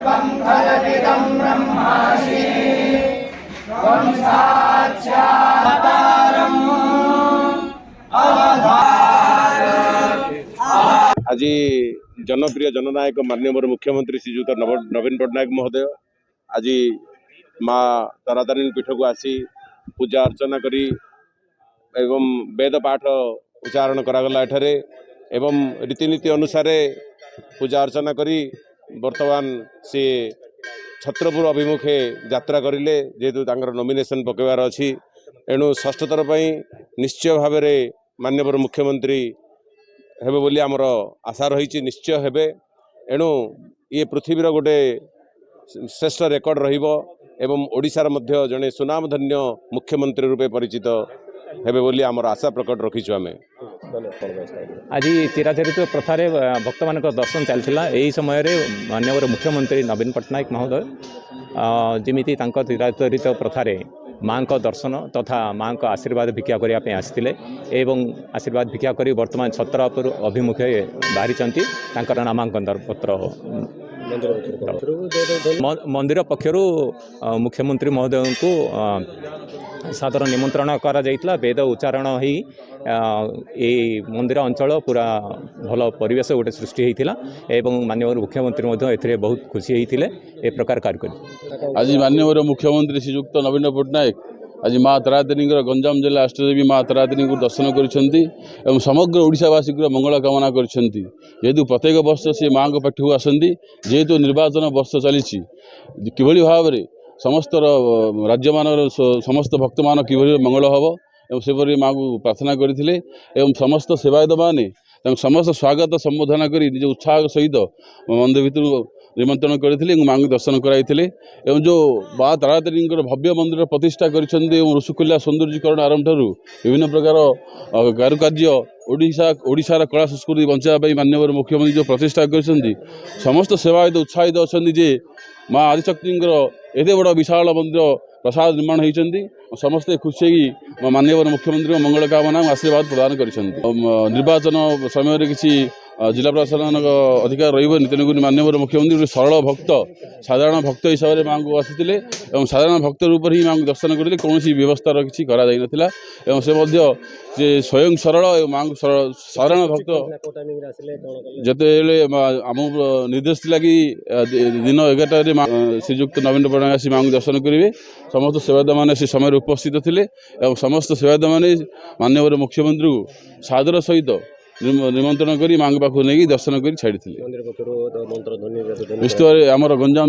फलदिदं ब्रह्मासि त्वं साक्षात्कारम् आज जनप्रिय जननायक माननीय मुख्यमंत्री श्रीजुत नवीन पट्टनायक महोदय आज माँ तारातारिणी पीठ को आसी पूजा अर्चना करी एवं वेद पाठ उच्चारण करागला एठारे एवं रीतिनीति अनुसार पूजा अर्चना करी वर्तमान सी छत्रपुर अभिमुखे यात्रा करिले जेहेतु तांकर नॉमिनेशन पकेबार अछि एणु षष्ठ थर पई निश्चय भाव में माननीय मुख्यमंत्री हेबे बोली आमर आशा रही निश्चय हेबे एणु ये पृथ्वीर गोटे श्रेष्ठ रेकर्ड रहिबो एवं ओडिशार मध्य जने सुनामधन्य मुख्यमंत्री रूपे परिचित हेबे बोली आमर आशा प्रकट रखीछु आमे। आज चिराचरित प्रथारे भक्त मान दर्शन चलता यही समय माननीय मुख्यमंत्री नवीन पट्टनायक महोदय जमीती चिराचरित प्रथारे माँ का दर्शन तथा माँ का आशीर्वाद भिक्षा करने आसते एवं आशीर्वाद भिक्षा कर वर्तमान छत्रपुर अभिमुखे बाहरी नामांकन पत्र मंदिर पक्षर मुख्यमंत्री महोदय को सादर निमंत्रण करा जाइतला वेद उच्चारण ही मंदिर अंचल पूरा भल परिवेश गोटे सृष्टि होता एवं माननीय मुख्यमंत्री ए बहुत खुशी होते ए प्रकार कार्यक्रम आज माननीय मुख्यमंत्री श्रीजुक्त नवीन पट्टनायक आज माँ तारातारिणी गंजाम जिला अष्टदेवी माँ तारातारिणी को दर्शन करिसेंती एवं समग्र ओडिशावासी मंगल कामना करिसेंती जेहेतु प्रत्येक वर्ष से माँ को पाठ आसती जेहेतु निर्वाचन वर्ष चली किभली भाव में समस्त राज्य मान समस्त भक्त मान किभली मंगल हम एवं सेपरी माँ को प्रार्थना करते एवं समस्त सेवायत मैंने समस्त स्वागत संबोधन कर निज उत्साह सहित मंदिर भितर निमंत्रण करते माँ को दर्शन कराई एवं जो माँ तारातारिणी भव्य मंदिर प्रतिष्ठा करिसेंती ऋषिकुल्या सौंदर्यीकरण आरंभ ठारू विभिन्न प्रकार कारुकार्य ओडिशार कला संस्कृति बचाई माननीय मुख्यमंत्री जो प्रतिष्ठा करिसेंती समस्त सेवायत उत्साहित अच्छा जे माँ आदिशक्ति एते बड़ विशाल मंदिर प्रसाद निर्माण होती समस्ते खुशी माननीय मुख्यमंत्री मंगल कामना आशीर्वाद प्रदान कर निर्वाचन समय किसी जिला प्रशासन अधिकार रही तेणुक माननीय मुख्यमंत्री सरल भक्त साधारण भक्त हिसाब से माँ को आसते साधारण भक्त रूप ही माँ को दर्शन करते कौन व्यवस्था किसी कराई से स्वयं सरल माँ को साधारण भक्त जिते आम निर्देश लगी दिन 11 श्रीजुक्त नवीन पट्टनायक आसी माँ को दर्शन करेंगे समस्त सेवायत मैंने से समय उपस्थित थे समस्त सेवायत मैंने माननीय मुख्यमंत्री को सादर सहित निमंत्रण कर माँ पाखु नहीं दर्शन कर छाड़ी निश्चित आमर गंजाम